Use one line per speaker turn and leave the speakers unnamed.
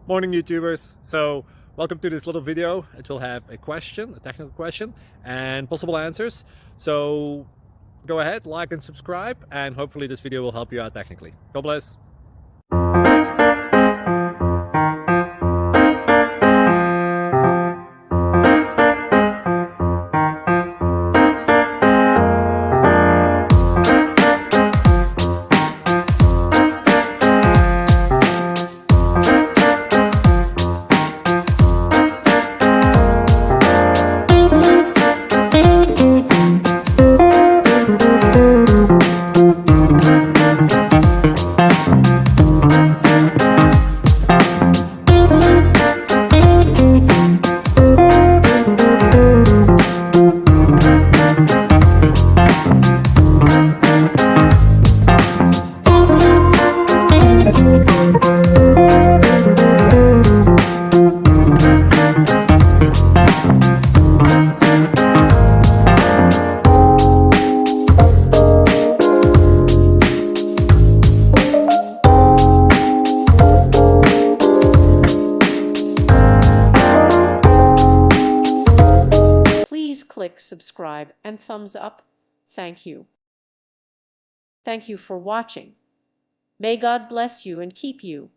Morning, YouTubers. So welcome to this little video. It will have a question, a technical question, and possible answers. So go ahead, like and subscribe, and hopefully this video will help you out technically. God bless.
Please click subscribe and thumbs up. Thank you. Thank you for watching. May God bless you and keep you.